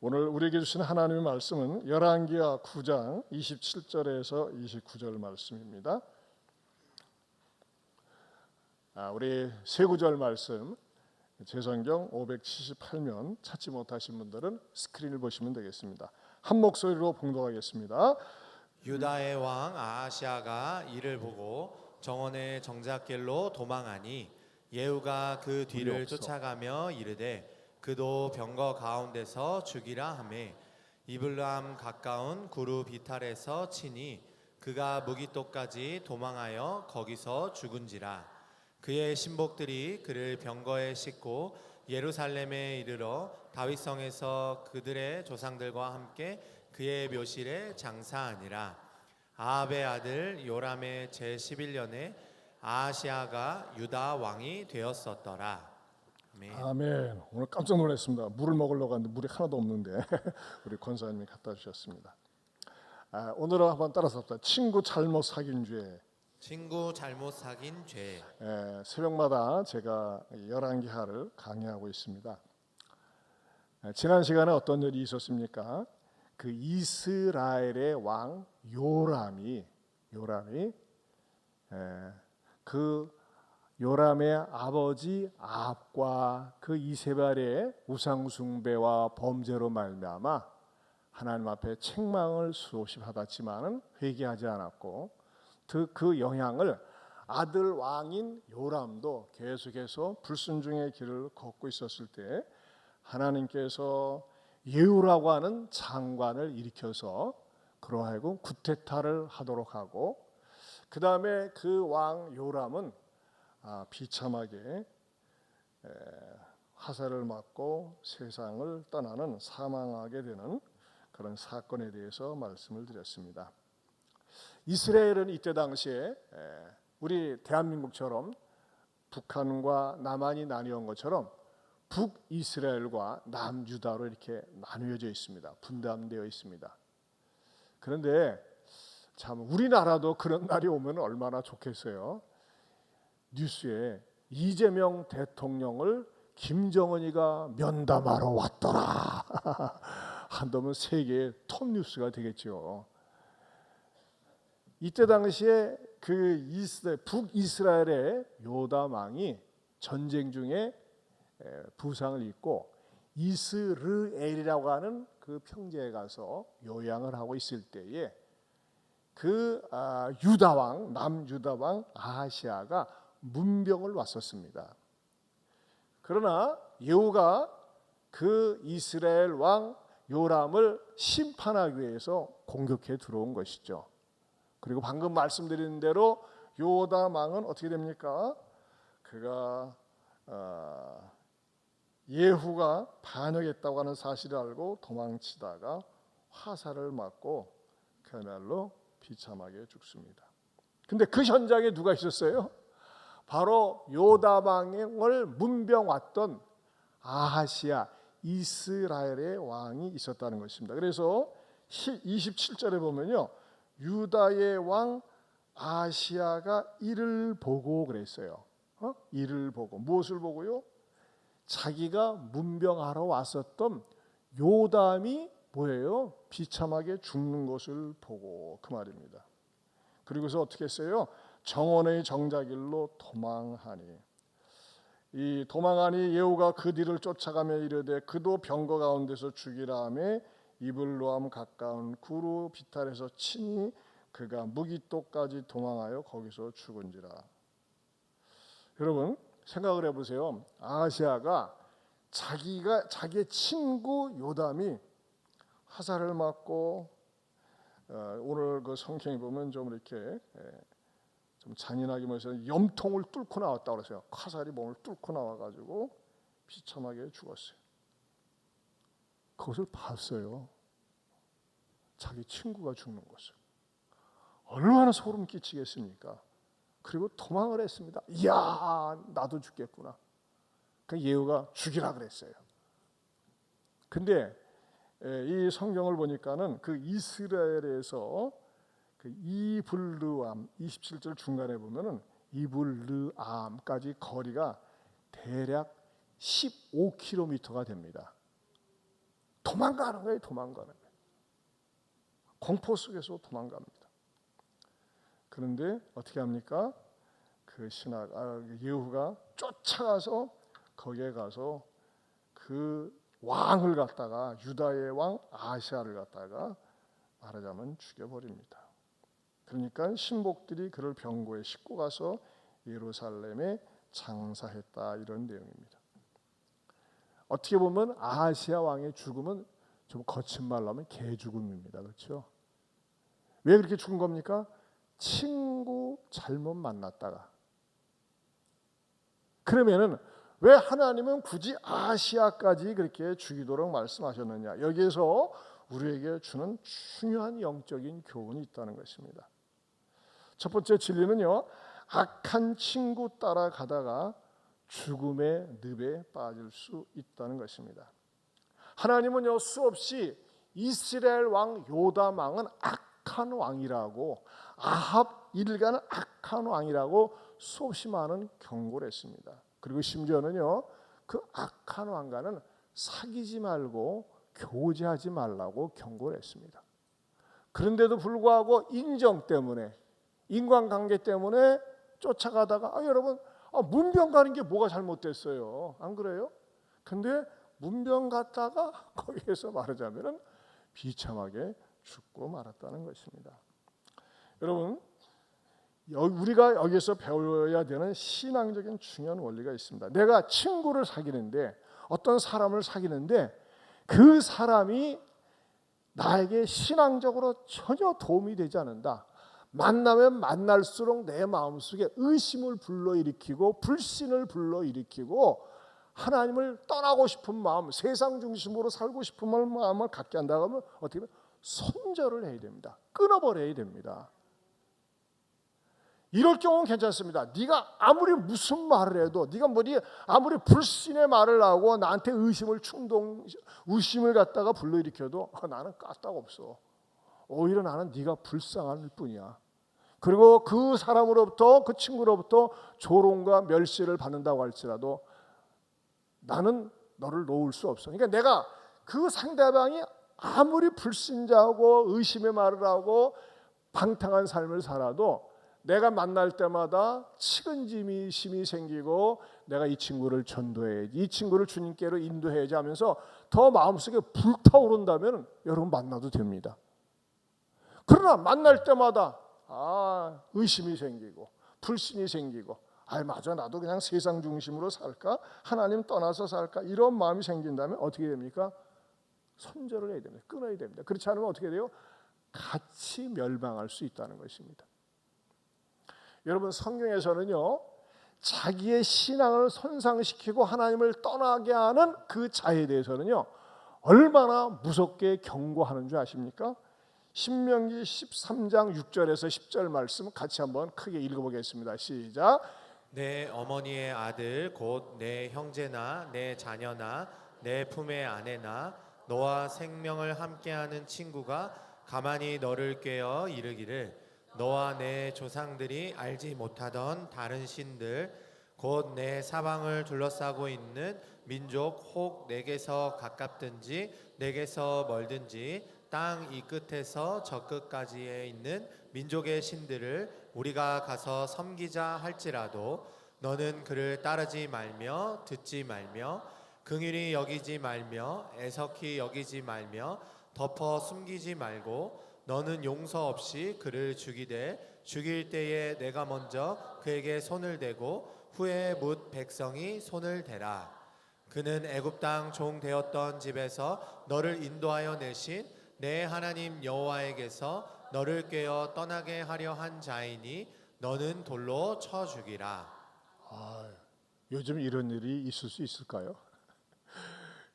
오늘 우리에게 주신 하나님의 말씀은 열왕기하 9장 27절에서 29절 말씀입니다. 우리 세 구절 말씀 제성경 578면 찾지 못하신 분들은 스크린을 보시면 되겠습니다. 한 목소리로 봉독하겠습니다. 유다의 왕 아하시아가 이를 보고 정원의 정잣길로 도망하니 예후가 그 뒤를 쫓아가며 이르되 그도 병거 가운데서 죽이라 하매 이블람 가까운 구루 비탈에서 치니 그가 무기토까지 도망하여 거기서 죽은지라. 그의 신복들이 그를 병거에 싣고 예루살렘에 이르러 다윗성에서 그들의 조상들과 함께 그의 묘실에 장사하니라. 아합의 아들 요람의 제11년에 아하시아가 유다 왕이 되었었더라. 아멘. 오늘 깜짝 놀랐습니다. 물을 먹으려고 하는데 물이 하나도 없는데 우리 권사님이 갖다 주셨습니다. 오늘은 한번 따라서 합시다. 친구 잘못 사귄 죄. 친구 잘못 사귄 죄. 새벽마다 제가 열왕기하를 강의하고 있습니다. 지난 시간에 어떤 일이 있었습니까? 그 이스라엘의 왕 요람이 그 요람의 아버지 아합과 그 이세벨의 우상 숭배와 범죄로 말미암아 하나님 앞에 책망을 수없이 받았지만은 회개하지 않았고 그 영향을 아들 왕인 요람도 계속해서 불순종의 길을 걷고 있었을 때 하나님께서 예후라고 하는 장관을 일으켜서 그러하여금 쿠데타를 하도록 하고 그 다음에 그 왕 요람은 비참하게 화살을 맞고 세상을 떠나는 사망하게 되는 그런 사건에 대해서 말씀을 드렸습니다. 이스라엘은 이때 당시에 우리 대한민국처럼 북한과 남한이 나뉘어온 것처럼 북이스라엘과 남유다로 이렇게 나누어져 있습니다. 분담되어 있습니다. 그런데 참 우리나라도 그런 날이 오면 얼마나 좋겠어요. 뉴스에 이재명 대통령을 김정은이가 면담하러 왔더라 한다면 세계의 톱 뉴스가 되겠죠. 이때 당시에 그 북이스라엘의 요담 왕이 전쟁 중에 부상을 입고 이스르엘이라고 하는 그 평지에 가서 요양을 하고 있을 때에 그 유다왕 남유다왕 아하시아가 문병을 왔었습니다. 그러나 예후가 그 이스라엘 왕 요람을 심판하기 위해서 공격해 들어온 것이죠. 그리고 방금 말씀드린 대로 요담 왕은 어떻게 됩니까? 그가 예후가 반역했다고 하는 사실을 알고 도망치다가 화살을 맞고 그날로 비참하게 죽습니다. 근데 그 현장에 누가 있었어요? 바로 요담 왕을 문병 왔던 아하시아 이스라엘의 왕이 있었다는 것입니다. 그래서 27절에 보면요, 유다의 왕 아하시아가 이를 보고 그랬어요. 이를 보고 무엇을 보고요? 자기가 문병하러 왔었던 요담이 뭐예요? 비참하게 죽는 것을 보고 그 말입니다. 그리고서 어떻게 했어요? 정원의 정자길로 도망하니 이 도망하니 예후가 그 뒤를 쫓아가며 이르되 그도 병거 가운데서 죽이라 하며 이블로암 가까운 구루 비탈에서 치니 그가 무기토까지 도망하여 거기서 죽은지라. 여러분 생각을 해보세요. 아하시아가 자기의 친구 요담이 화살을 맞고 오늘 그 성경에 보면 좀 이렇게 좀 잔인하게 말해서 염통을 뚫고 나왔다고 그랬어요. 화살이 몸을 뚫고 나와가지고 비참하게 죽었어요. 그것을 봤어요. 자기 친구가 죽는 것을. 얼마나 소름 끼치겠습니까? 그리고 도망을 했습니다. 이야, 나도 죽겠구나. 그 예후가 죽이라 그랬어요. 근데 이 성경을 보니까는 그 이스라엘에서 그 이블르암 27절 중간에 보면은 이블르암까지 거리가 대략 15km가 됩니다. 도망가는 거예요. 도망가는 거예요. 공포 속에서 도망갑니다. 그런데 어떻게 합니까? 그 예후가 쫓아가서 거기에 가서 그 왕을 갖다가 유다의 왕 아시아를 갖다가 말하자면 죽여버립니다. 그러니까 신복들이 그를 병고에 싣고 가서 예루살렘에 장사했다, 이런 내용입니다. 어떻게 보면 아하시아 왕의 죽음은 좀 거친 말로 하면 개죽음입니다. 그렇죠? 왜 그렇게 죽은 겁니까? 친구 잘못 만났다가. 그러면은 왜 하나님은 굳이 아시아까지 그렇게 죽이도록 말씀하셨느냐? 여기에서 우리에게 주는 중요한 영적인 교훈이 있다는 것입니다. 첫 번째 진리는요, 악한 친구 따라가다가 죽음의 늪에 빠질 수 있다는 것입니다. 하나님은요, 수없이 이스라엘 왕 요담 왕은 악한 왕이라고, 아합 일가는 악한 왕이라고 수없이 많은 경고를 했습니다. 그리고 심지어는요, 그 악한 왕과는 사귀지 말고 교제하지 말라고 경고를 했습니다. 그런데도 불구하고 인정 때문에, 인간관계 때문에 쫓아가다가 여러분, 문병 가는 게 뭐가 잘못됐어요? 안 그래요? 근데 문병 갔다가 거기에서 말하자면 비참하게 죽고 말았다는 것입니다. 여러분, 우리가 여기서 배워야 되는 신앙적인 중요한 원리가 있습니다. 내가 친구를 사귀는데, 어떤 사람을 사귀는데 그 사람이 나에게 신앙적으로 전혀 도움이 되지 않는다. 만나면 만날수록 내 마음속에 의심을 불러일으키고 불신을 불러일으키고 하나님을 떠나고 싶은 마음, 세상 중심으로 살고 싶은 마음을 갖게 한다고 하면 어떻게 보면 손절을 해야 됩니다. 끊어버려야 됩니다. 이럴 경우는 괜찮습니다. 네가 아무리 무슨 말을 해도, 네가 아무리 불신의 말을 하고 나한테 의심을 갖다가 불러일으켜도 나는 까딱 없어. 오히려 나는 네가 불쌍할 뿐이야. 그리고 그 사람으로부터, 그 친구로부터 조롱과 멸시를 받는다고 할지라도 나는 너를 놓을 수 없어. 그러니까 내가 그 상대방이 아무리 불신자하고 의심의 말을 하고 방탕한 삶을 살아도 내가 만날 때마다 측은지심이 생기고 내가 이 친구를 전도해야지, 이 친구를 주님께로 인도해야지 하면서 더 마음속에 불타오른다면 여러분 만나도 됩니다. 그러나 만날 때마다 의심이 생기고 불신이 생기고 맞아, 나도 그냥 세상 중심으로 살까? 하나님 떠나서 살까? 이런 마음이 생긴다면 어떻게 됩니까? 손절을 해야 됩니다. 끊어야 됩니다. 그렇지 않으면 어떻게 돼요? 같이 멸망할 수 있다는 것입니다. 여러분, 성경에서는요, 자기의 신앙을 손상시키고 하나님을 떠나게 하는 그 자에 대해서는요, 얼마나 무섭게 경고하는 줄 아십니까? 신명기 13장 6절에서 10절 말씀 같이 한번 크게 읽어보겠습니다. 시작. 내 어머니의 아들 곧 내 형제나 내 자녀나 내 품의 아내나 너와 생명을 함께하는 친구가 가만히 너를 꾀어 이르기를 너와 내 조상들이 알지 못하던 다른 신들 곧 내 사방을 둘러싸고 있는 민족 혹 내게서 가깝든지 내게서 멀든지 땅 이 끝에서 저 끝까지에 있는 민족의 신들을 우리가 가서 섬기자 할지라도 너는 그를 따르지 말며 듣지 말며 긍휼히 여기지 말며 애석히 여기지 말며 덮어 숨기지 말고 너는 용서 없이 그를 죽이되 죽일 때에 내가 먼저 그에게 손을 대고 후에 뭇 백성이 손을 대라. 그는 애굽 땅 종 되었던 집에서 너를 인도하여 내신 내 하나님 여호와에게서 너를 꾀어 떠나게 하려 한 자이니 너는 돌로 쳐 죽이라. 요즘 이런 일이 있을 수 있을까요?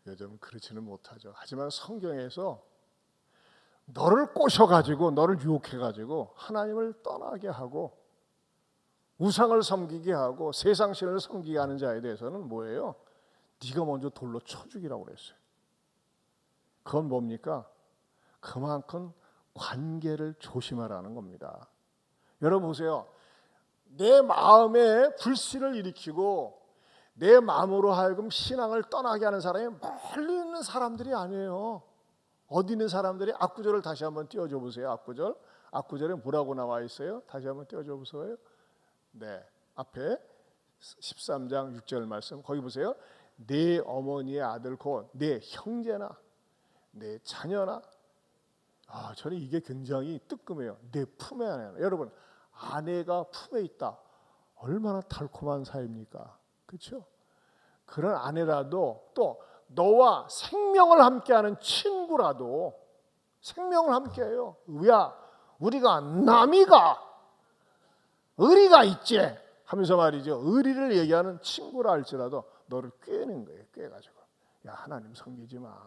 요즘 그렇지는 못하죠. 하지만 성경에서 너를 꼬셔가지고 너를 유혹해가지고 하나님을 떠나게 하고 우상을 섬기게 하고 세상신을 섬기게 하는 자에 대해서는 뭐예요? 네가 먼저 돌로 쳐 죽이라고 그랬어요. 그건 뭡니까? 그만큼 관계를 조심하라는 겁니다. 여러분 보세요. 내 마음에 불신을 일으키고 내 마음으로 하여금 신앙을 떠나게 하는 사람이 멀리 있는 사람들이 아니에요. 어디 있는 사람들이 앞구절을 다시 한번 띄워줘 보세요. 앞구절에 뭐라고 나와 있어요? 다시 한번 띄워줘 보세요. 네, 앞에 13장 6절 말씀 거기 보세요. 내 어머니의 아들 곧 내 형제나 내 자녀나. 저는 이게 굉장히 뜨끔해요. 내 품에 안에. 여러분, 아내가 품에 있다. 얼마나 달콤한 사이입니까? 그렇죠? 그런 아내라도 또 너와 생명을 함께하는 친구라도 생명을 함께해요. 야, 우리가 남이가 의리가 있지 하면서 말이죠. 의리를 얘기하는 친구라 할지라도 너를 꿰는 거예요. 꿰가지고 야, 하나님 섬기지 마.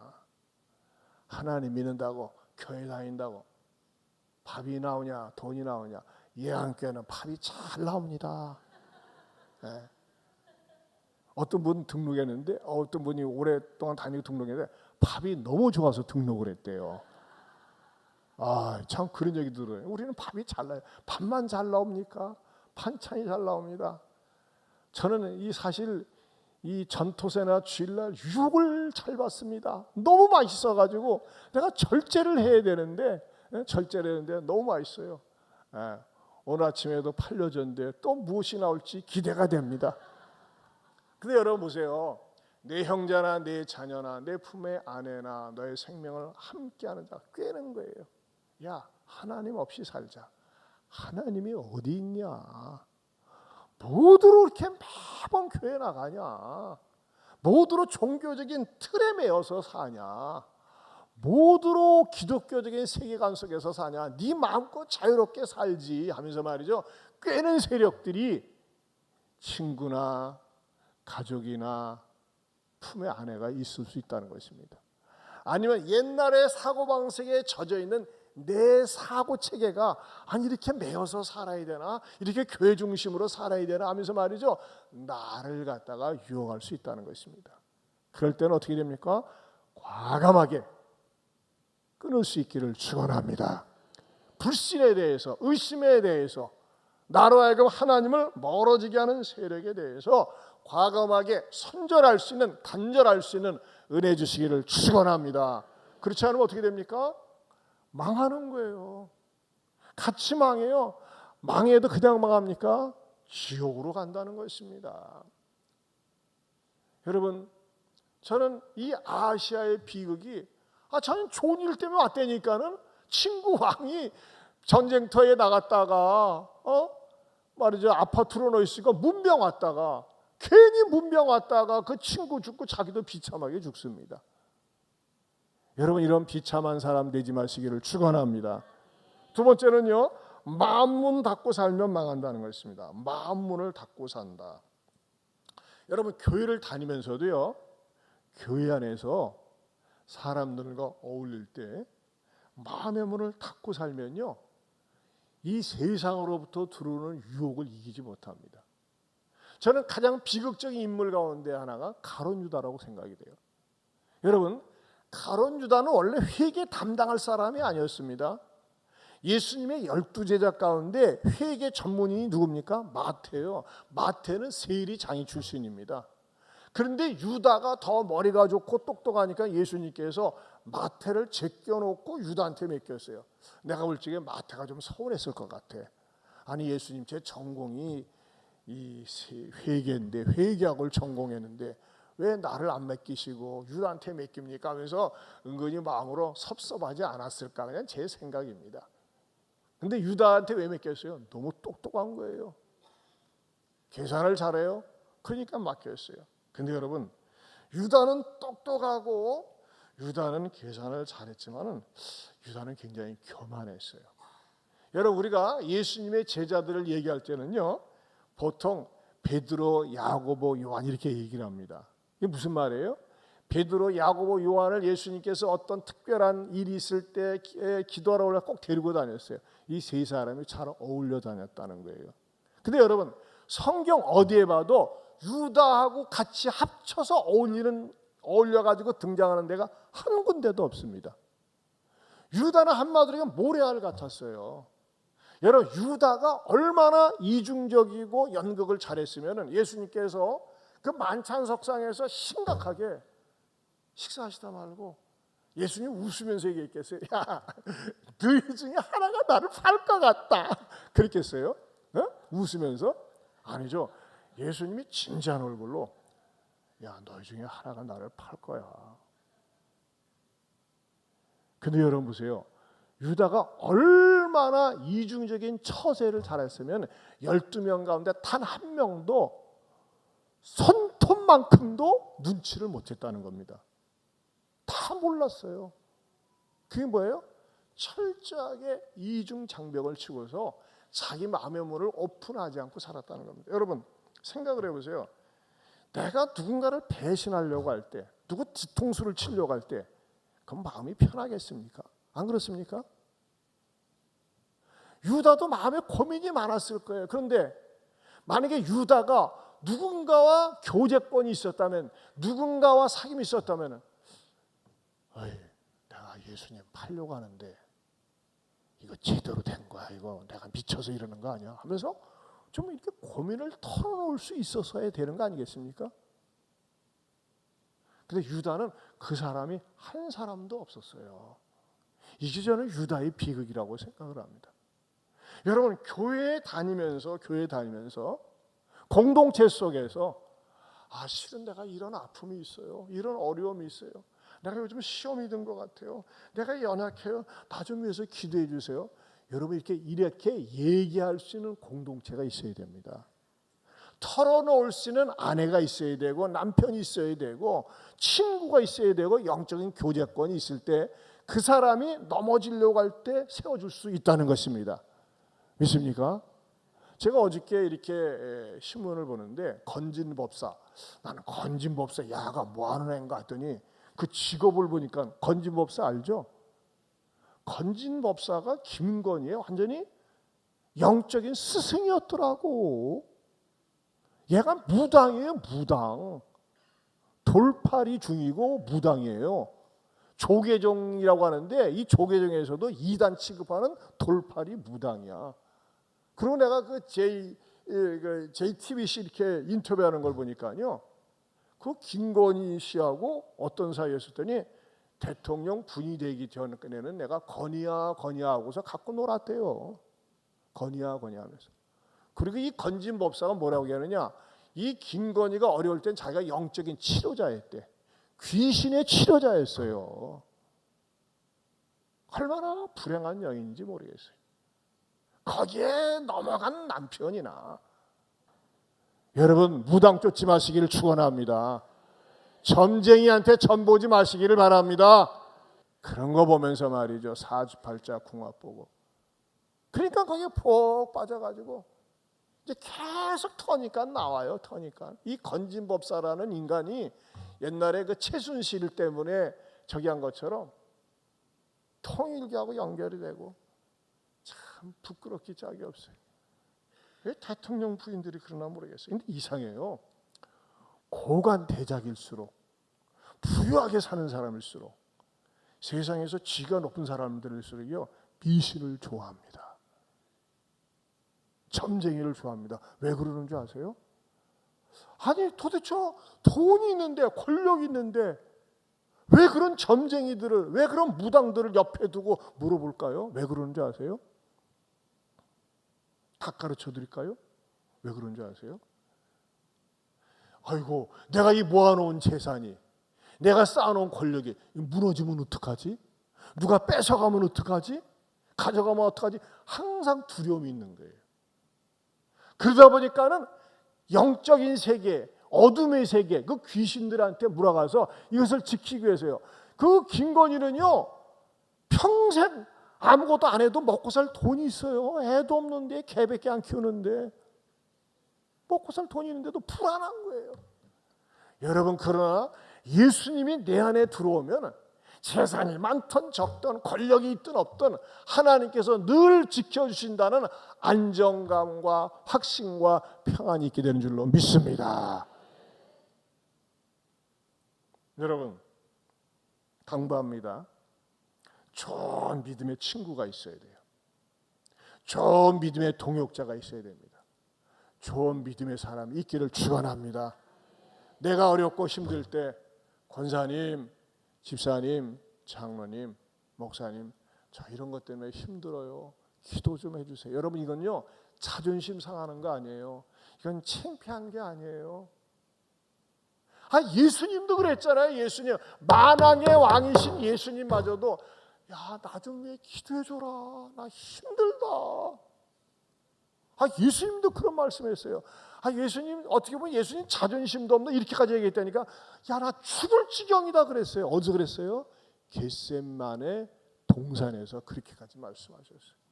하나님 믿는다고 교회 다닌다고 밥이 나오냐 돈이 나오냐. 예안교회는 밥이 잘 나옵니다. 네. 어떤 분 등록했는데 어떤 분이 오랫동안 다니고 등록했는데 밥이 너무 좋아서 등록을 했대요. 참 그런 얘기 들어요. 우리는 밥이 잘 나요. 밥만 잘 나옵니까? 반찬이 잘 나옵니다. 저는 사실 이 전토세나 주일날 유혹을 잘 받습니다. 너무 맛있어가지고 내가 절제를 해야 되는데 너무 맛있어요. 오늘 아침에도 팔려졌는데 또 무엇이 나올지 기대가 됩니다. 근데 여러분 보세요. 내 형제나 내 자녀나 내 품의 아내나 너의 생명을 함께하는 자 꿰는 거예요. 야, 하나님 없이 살자. 하나님이 어디 있냐? 뭐드로 이렇게 매번 교회 나가냐? 뭐드로 종교적인 틀에 매여서 사냐? 뭐드로 기독교적인 세계관 속에서 사냐? 네 마음껏 자유롭게 살지 하면서 말이죠. 꿰는 세력들이 친구나 가족이나 품에 아내가 있을 수 있다는 것입니다. 아니면 옛날의 사고방식에 젖어있는 내 사고체계가 이렇게 매여서 살아야 되나? 이렇게 교회 중심으로 살아야 되나? 하면서 말이죠. 나를 갖다가 유혹할 수 있다는 것입니다. 그럴 때는 어떻게 됩니까? 과감하게 끊을 수 있기를 축원합니다. 불신에 대해서, 의심에 대해서, 나로 하여금 하나님을 멀어지게 하는 세력에 대해서 과감하게 선절할 수 있는, 단절할 수 있는 은혜 주시기를 축원합니다. 그렇지 않으면 어떻게 됩니까? 망하는 거예요. 같이 망해요. 망해도 그냥 망합니까? 지옥으로 간다는 것입니다. 여러분, 저는 이 아시아의 비극이 저는 좋은 일 때문에 왔다니까는 친구 왕이 전쟁터에 나갔다가 말이죠. 아파트로 넣어 있으니까 문병 왔다가 괜히 문병 왔다가 그 친구 죽고 자기도 비참하게 죽습니다. 여러분, 이런 비참한 사람 되지 마시기를 축원합니다. 두 번째는요, 마음문 닫고 살면 망한다는 것입니다. 마음문을 닫고 산다. 여러분, 교회를 다니면서도요, 교회 안에서 사람들과 어울릴 때 마음의 문을 닫고 살면요, 이 세상으로부터 들어오는 유혹을 이기지 못합니다. 저는 가장 비극적인 인물 가운데 하나가 가룟 유다라고 생각이 돼요. 여러분, 가룟 유다는 원래 회개 담당할 사람이 아니었습니다. 예수님의 12제자 가운데 회개 전문인이 누굽니까? 마태예요. 마태는 세리 장이 출신입니다. 그런데 유다가 더 머리가 좋고 똑똑하니까 예수님께서 마태를 제껴놓고 유다한테 맡겼어요. 내가 볼 적에 마태가 좀 서운했을 것 같아. 아니, 예수님, 제 전공이 이 회개인데 회개학을 전공했는데 왜 나를 안 맡기시고 유다한테 맡깁니까? 하면서 은근히 마음으로 섭섭하지 않았을까? 그냥 제 생각입니다. 근데 유다한테 왜 맡겼어요? 너무 똑똑한 거예요. 계산을 잘해요. 그러니까 맡겼어요. 근데 여러분, 유다는 똑똑하고 유다는 계산을 잘했지만은 유다는 굉장히 교만했어요. 여러분, 우리가 예수님의 제자들을 얘기할 때는요, 보통 베드로, 야고보, 요한 이렇게 얘기를 합니다. 이게 무슨 말이에요? 베드로, 야고보, 요한을 예수님께서 어떤 특별한 일이 있을 때 기도하러 올라 꼭 데리고 다녔어요. 이 세 사람이 잘 어울려 다녔다는 거예요. 근데 여러분, 성경 어디에 봐도 유다하고 같이 합쳐서 어울려가지고 등장하는 데가 한 군데도 없습니다. 유다는 한마디로 모래알 같았어요. 여러분, 유다가 얼마나 이중적이고 연극을 잘했으면 예수님께서 그 만찬석상에서 심각하게 식사하시다 말고 예수님 웃으면서 얘기했겠어요. 야, 너희 중에 하나가 나를 팔 것 같다. 그랬겠어요? 어? 웃으면서? 아니죠. 예수님이 진지한 얼굴로 야, 너희 중에 하나가 나를 팔 거야. 근데 여러분 보세요. 유다가 얼마나 이중적인 처세를 잘했으면 12명 가운데 단 한 명도 손톱만큼도 눈치를 못했다는 겁니다. 다 몰랐어요. 그게 뭐예요? 철저하게 이중장벽을 치고서 자기 마음의 문을 오픈하지 않고 살았다는 겁니다. 여러분 생각을 해보세요. 내가 누군가를 배신하려고 할 때, 누구 뒤통수를 치려고 할 때 그럼 마음이 편하겠습니까? 안 그렇습니까? 유다도 마음에 고민이 많았을 거예요. 그런데 만약에 유다가 누군가와 교제권이 있었다면, 누군가와 사귐이 있었다면, 내가 예수님 팔려고 하는데 이거 제대로 된 거야, 이거 내가 미쳐서 이러는 거 아니야 하면서 좀 이렇게 고민을 털어놓을 수 있어서야 되는 거 아니겠습니까? 근데 유다는 그 사람이 한 사람도 없었어요. 이게 저는 유다의 비극이라고 생각을 합니다. 여러분 교회 다니면서 공동체 속에서 실은 내가 이런 아픔이 있어요. 이런 어려움이 있어요. 내가 요즘 시험이 든 것 같아요. 내가 연약해요. 나 좀 위해서 기도해 주세요. 여러분 이렇게 얘기할 수 있는 공동체가 있어야 됩니다. 털어놓을 수 있는 아내가 있어야 되고 남편이 있어야 되고 친구가 있어야 되고 영적인 교제권이 있을 때 그 사람이 넘어지려고 할 때 세워줄 수 있다는 것입니다. 믿습니까? 제가 어저께 이렇게 신문을 보는데 건진법사, 나는 건진법사 야가 뭐하는 애인가 했더니 그 직업을 보니까 건진법사 알죠? 건진법사가 김건희의 완전히 영적인 스승이었더라고. 얘가 무당이에요. 무당. 돌팔이 중이고 무당이에요. 조계종이라고 하는데 이 조계종에서도 2단 취급하는 돌팔이 무당이야. 그리고 내가 그 JTBC 이렇게 인터뷰하는 걸 보니까요, 그 김건희 씨하고 어떤 사이였었더니 대통령 분이 되기 전에는 내가 건희야 하고서 갖고 놀았대요. 건희야 하면서. 그리고 이 건진법사가 뭐라고 얘기하느냐, 이 김건희가 어려울 땐 자기가 영적인 치료자였대. 귀신의 치료자였어요. 얼마나 불행한 여인인지 모르겠어요. 거기에 넘어간 남편이나. 여러분 무당 쫓지 마시기를 축원합니다. 점쟁이한테 점 보지 마시기를 바랍니다. 그런 거 보면서 말이죠. 사주팔자 궁합 보고. 그러니까 거기에 폭 빠져가지고 이제 계속 터니까 나와요. 이 건진법사라는 인간이 옛날에 그 최순실 때문에 저기 한 것처럼 통일교하고 연결이 되고 참 부끄럽기 짝이 없어요. 왜 대통령 부인들이 그러나 모르겠어요. 근데 이상해요. 고관 대작일수록 부유하게 사는 사람일수록 세상에서 지가 높은 사람들일수록요 미신을 좋아합니다. 점쟁이를 좋아합니다. 왜 그러는 줄 아세요? 아니 도대체 돈이 있는데 권력이 있는데 왜 그런 점쟁이들을, 왜 그런 무당들을 옆에 두고 물어볼까요? 왜 그러는 줄 아세요? 다 가르쳐 드릴까요? 왜 그런 줄 아세요? 아이고 내가 이 모아놓은 재산이, 내가 쌓아놓은 권력이 무너지면 어떡하지? 누가 뺏어가면 어떡하지? 가져가면 어떡하지? 항상 두려움이 있는 거예요. 그러다 보니까는 영적인 세계, 어둠의 세계, 그 귀신들한테 물어가서 이것을 지키기 위해서요. 그 김건희는요 평생 아무것도 안 해도 먹고 살 돈이 있어요. 애도 없는데, 개밖에 안 키우는데 먹고 살 돈이 있는데도 불안한 거예요. 여러분 그러나 예수님이 내 안에 들어오면 재산이 많든 적든 권력이 있든 없든 하나님께서 늘 지켜주신다는 안정감과 확신과 평안이 있게 되는 줄로 믿습니다. 여러분 당부합니다. 좋은 믿음의 친구가 있어야 돼요. 좋은 믿음의 동역자가 있어야 됩니다. 좋은 믿음의 사람이 있기를 축원합니다. 내가 어렵고 힘들 때 권사님, 집사님, 장로님, 목사님, 저 이런 것 때문에 힘들어요. 기도 좀 해주세요. 여러분, 이건요 자존심 상하는 거 아니에요. 이건 창피한 게 아니에요. 예수님도 그랬잖아요. 예수님, 만왕의 왕이신 예수님마저도 야, 나 좀 왜 기도해줘라. 나 힘들다. 예수님도 그런 말씀했어요. 예수님, 어떻게 보면 예수님 자존심도 없는 이렇게까지 얘기했다니까, 야, 나 죽을 지경이다 그랬어요. 어디서 그랬어요? 겟셋만의 동산에서 그렇게까지 말씀하셨어요.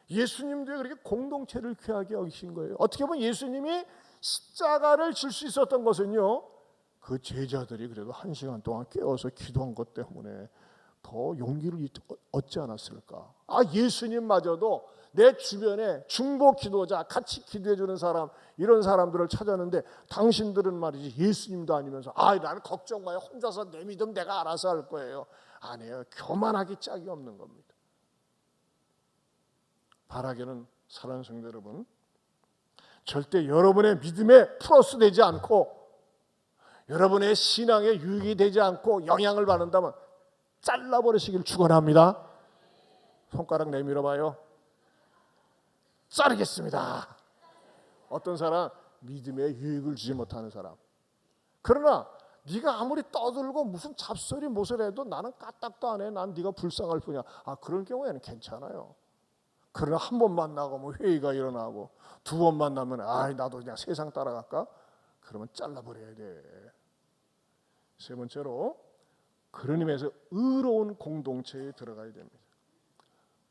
예수님도 그렇게 공동체를 귀하게 여기신 거예요. 어떻게 보면 예수님이 십자가를 질 수 있었던 것은요, 그 제자들이 그래도 1시간 동안 깨어서 기도한 것 때문에 더 용기를 얻지 않았을까. 예수님마저도 내 주변에 중보 기도자, 같이 기도해 주는 사람, 이런 사람들을 찾았는데 당신들은 말이지 예수님도 아니면서 나는 걱정 마요. 혼자서 내 믿음 내가 알아서 할 거예요. 아니에요. 교만하기 짝이 없는 겁니다. 바라기는, 사랑하는 성도 여러분, 절대 여러분의 믿음에 플러스 되지 않고 여러분의 신앙에 유익이 되지 않고 영향을 받는다면 잘라버리시길 축원합니다. 손가락 내밀어 봐요. 자르겠습니다. 어떤 사람? 믿음에 유익을 주지 못하는 사람. 그러나 네가 아무리 떠들고 무슨 잡소리 모설해도 나는 까딱도 안 해. 난 네가 불쌍할 뿐이야. 그런 경우에는 괜찮아요. 그러나 한 번 만나고 뭐 회의가 일어나고 두 번 만나면 나도 그냥 세상 따라갈까? 그러면 잘라버려야 돼. 세 번째로, 그런 의미에서 의로운 공동체에 들어가야 됩니다.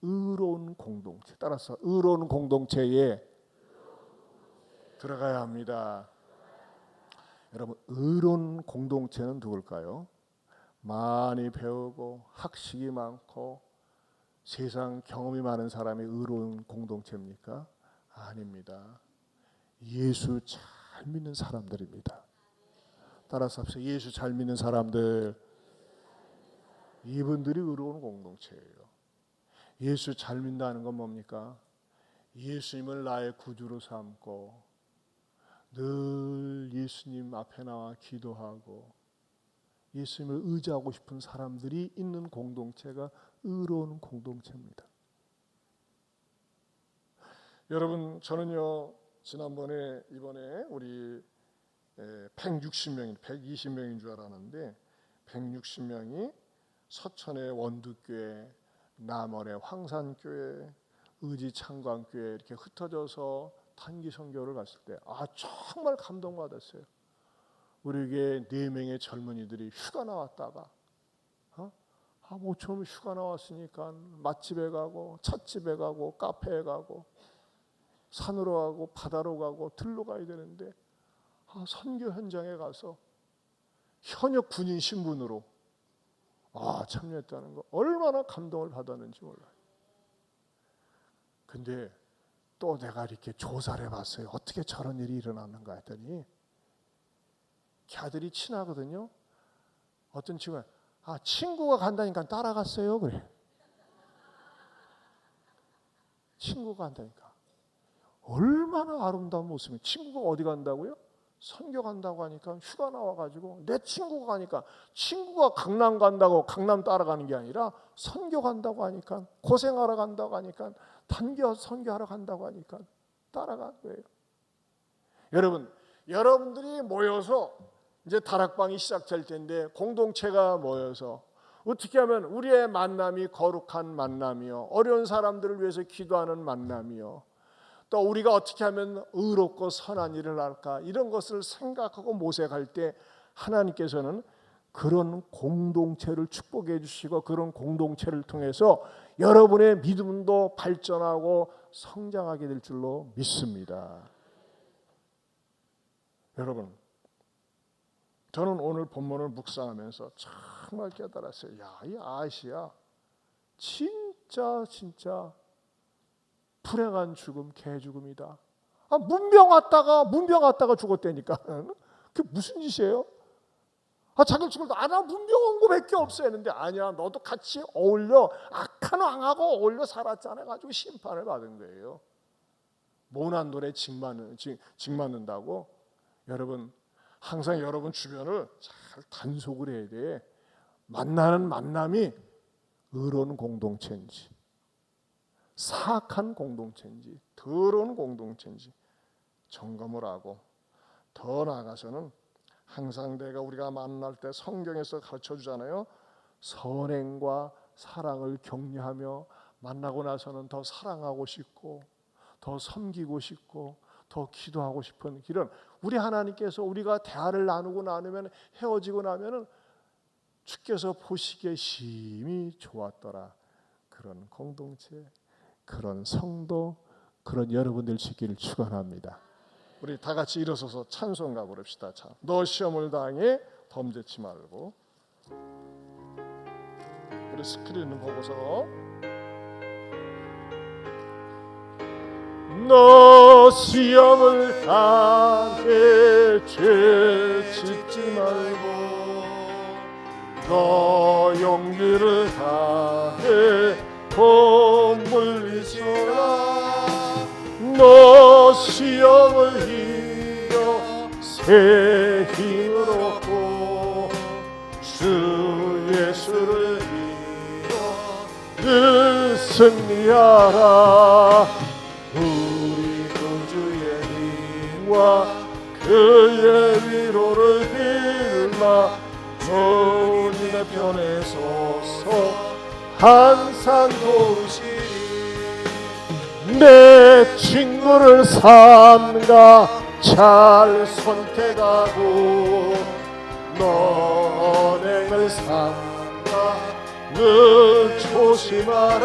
의로운 공동체. 따라서 의로운 공동체에 들어가야 합니다. 여러분, 의로운 공동체는 누굴까요? 많이 배우고 학식이 많고 세상 경험이 많은 사람이 의로운 공동체입니까? 아닙니다. 예수 잘 믿는 사람들입니다. 따라서 합시다. 예수 잘 믿는 사람들, 이분들이 의로운 공동체예요. 예수 잘 믿는다는 건 뭡니까? 예수님을 나의 구주로 삼고 늘 예수님 앞에 나와 기도하고 예수님을 의지하고 싶은 사람들이 있는 공동체가 의로운 공동체입니다. 여러분, 저는요 지난번에 이번에 우리 160명, 120명인 줄 알았는데 160명이 서천의 원두교회, 남원의 황산교회, 의지창광교회 이렇게 흩어져서 단기 선교를 갔을 때 정말 감동받았어요. 우리에게 4명의 젊은이들이 휴가 나왔다가 모처럼 휴가 나왔으니까 맛집에 가고 찻집에 가고 카페에 가고 산으로 가고 바다로 가고 들로 가야 되는데 선교 현장에 가서 현역 군인 신분으로 참여했다는 거 얼마나 감동을 받았는지 몰라요. 근데 또 내가 이렇게 조사를 해봤어요. 어떻게 저런 일이 일어났는가 했더니 걔들이 친하거든요. 어떤 친구가 친구가 간다니까 따라갔어요. 그래. 친구가 간다니까. 얼마나 아름다운 모습이에요. 친구가 어디 간다고요? 선교 간다고 하니까 휴가 나와가지고 내 친구가 가니까 친구가 강남 간다고 강남 따라가는 게 아니라 선교 간다고 하니까 고생하러 간다고 하니까 단기 선교하러 간다고 하니까 따라간 거예요. 여러분들이 모여서 이제 다락방이 시작될 텐데 공동체가 모여서 어떻게 하면 우리의 만남이 거룩한 만남이요, 어려운 사람들을 위해서 기도하는 만남이요, 또 우리가 어떻게 하면 의롭고 선한 일을 할까, 이런 것을 생각하고 모색할 때 하나님께서는 그런 공동체를 축복해 주시고 그런 공동체를 통해서 여러분의 믿음도 발전하고 성장하게 될 줄로 믿습니다. 여러분, 저는 오늘 본문을 묵상하면서 정말 깨달았어요. 이 아시아 진짜 불행한 죽음, 개죽음이다. 문병 왔다가 죽었다니까. 그게 무슨 짓이에요? 자기 죽을 때 나 문병 온 거밖에 없어 했는데 아니야, 너도 같이 어울려 악한 왕하고 어울려 살았잖아 가지고 심판을 받은 거예요. 모난 돌에 징 맞는다고. 여러분, 항상 여러분 주변을 잘 단속을 해야 돼. 만나는 만남이 의로운 공동체인지, 사악한 공동체인지, 더러운 공동체인지 점검을 하고, 더 나아가서는 항상 우리가 만날 때 성경에서 가르쳐 주잖아요. 선행과 사랑을 격려하며 만나고 나서는 더 사랑하고 싶고, 더 섬기고 싶고, 더 기도하고 싶은 길은, 우리 하나님께서 우리가 대화를 나누고 나누면, 헤어지고 나면은 주께서 보시기에 심히 좋았더라. 그런 공동체, 그런 성도, 그런 여러분들 되기를 축원합니다. 우리 다 같이 일어서서 찬송가 부릅시다. 참, 너 시험을 당해 덤제치 말고. 우리 스크린을 보고서 너 시험을 당해 죄 짓지 말고, 너 용기를 다해 돈 물리쳐라. 너 시험을 이겨 새 힘을 얻고, 주 예수를 믿어 늘 승리하라. 우리 구주의 힘과 그의 위로를 빌라. 주님의 편에 서서 항상 도우시리. 내 친구를 삼가 잘 선택하고, 너 언행을 삼가 늘 조심하라.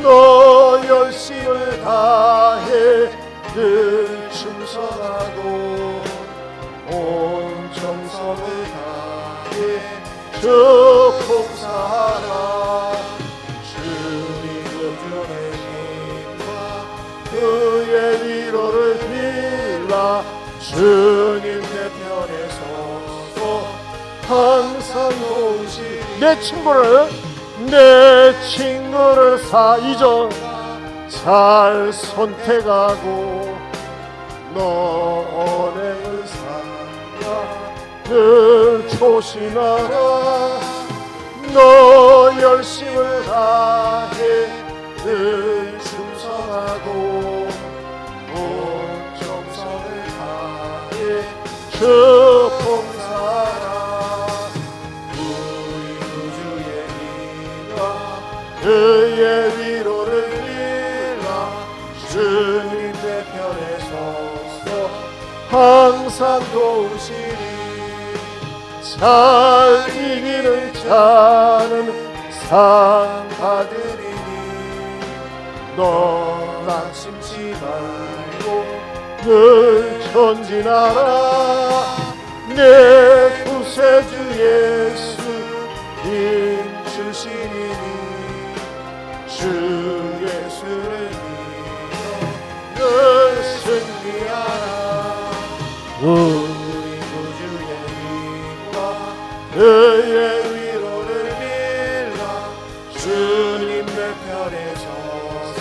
너 열심을 다해 늘 충성하고, 온 정성을 다해 주 봉사하라. 주님 구주의 힘과 그의 위로를 빌라. 주님 내 편에 서서 항상 도우시리. 내 친구를 사이전 잘 선택하고, 너 언행을 삼가 늘 조심하라. 너 열심을 다해 늘 충성하고, 온 정성을 다해 주 봉사하라. 우리 구주의 힘과 그의 위로를 빌라. 주님 내 편에 서서 항상 도우시리. 잘 이기는 자는 상 받으리니, 너 낙심치 말고 늘 전진하라. 내 구세주 예수 힘 주시리니, 주 예수를 믿어 늘 승리하라. 우리 구주의 힘과 그의 위로를 빌라. 주님 내 편에 서서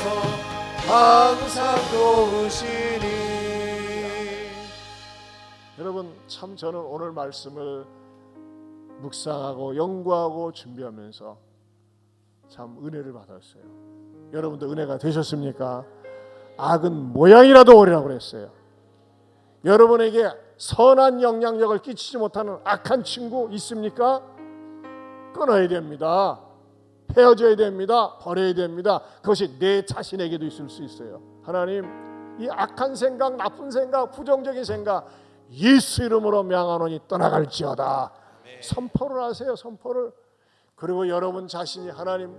항상 도우시니. 여러분, 참 저는 오늘 말씀을 묵상하고 연구하고 준비하면서 참 은혜를 받았어요. 여러분도 은혜가 되셨습니까? 악은 모양이라도 오리라고 그랬어요. 여러분에게 선한 영향력을 끼치지 못하는 악한 친구 있습니까? 끊어야 됩니다. 헤어져야 됩니다. 버려야 됩니다. 그것이 내 자신에게도 있을 수 있어요. 하나님, 이 악한 생각, 나쁜 생각, 부정적인 생각 예수 이름으로 명하노니 떠나갈지어다. 선포를 하세요. 선포를. 그리고 여러분 자신이 하나님,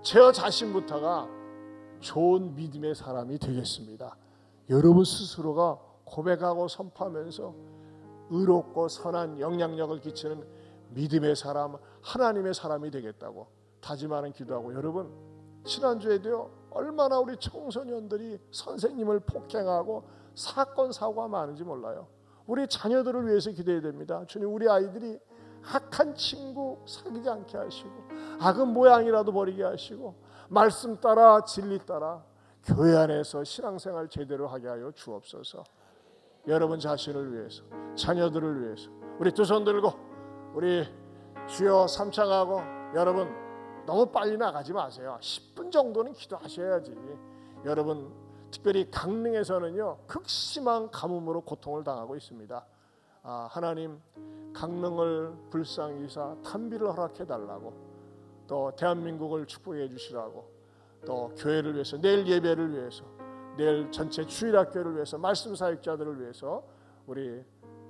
저 자신부터가 좋은 믿음의 사람이 되겠습니다. 여러분 스스로가 고백하고 선포하면서 의롭고 선한 영향력을 끼치는 믿음의 사람, 하나님의 사람이 되겠다고 다짐하는 기도하고, 여러분 지난주에도요, 얼마나 우리 청소년들이 선생님을 폭행하고 사건 사고가 많은지 몰라요. 우리 자녀들을 위해서 기도해야 됩니다. 주님, 우리 아이들이 악한 친구 사귀지 않게 하시고, 악은 모양이라도 버리게 하시고, 말씀 따라 진리 따라 교회 안에서 신앙생활 제대로 하게 하여 주옵소서. 여러분 자신을 위해서, 자녀들을 위해서 우리 두 손 들고 우리 주여 삼창하고, 여러분 너무 빨리 나가지 마세요. 10분 정도는 기도하셔야지. 여러분 특별히 강릉에서는요 극심한 가뭄으로 고통을 당하고 있습니다. 하나님 강릉을 불쌍히 여기사 탄비를 허락해 달라고, 또 대한민국을 축복해 주시라고, 또 교회를 위해서, 내일 예배를 위해서, 내일 전체 주일학교를 위해서, 말씀 사역자들을 위해서 우리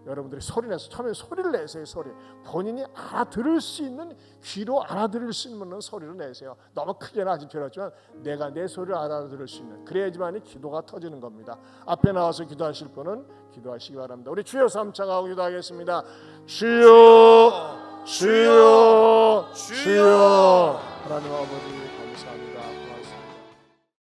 여러분들이 소리내서, 처음에 소리를 내세요. 소리, 본인이 알아들을 수 있는, 귀로 알아들을 수 있는 소리를 내세요. 너무 크게는 하지 필요 없지만 내가 내 소리를 알아들을 수 있는, 그래야지만이 기도가 터지는 겁니다. 앞에 나와서 기도하실 분은 기도하시기 바랍니다. 우리 주여 삼창하고 기도하겠습니다. 주여, 주여, 주여. 하나님 아버지 감사합니다.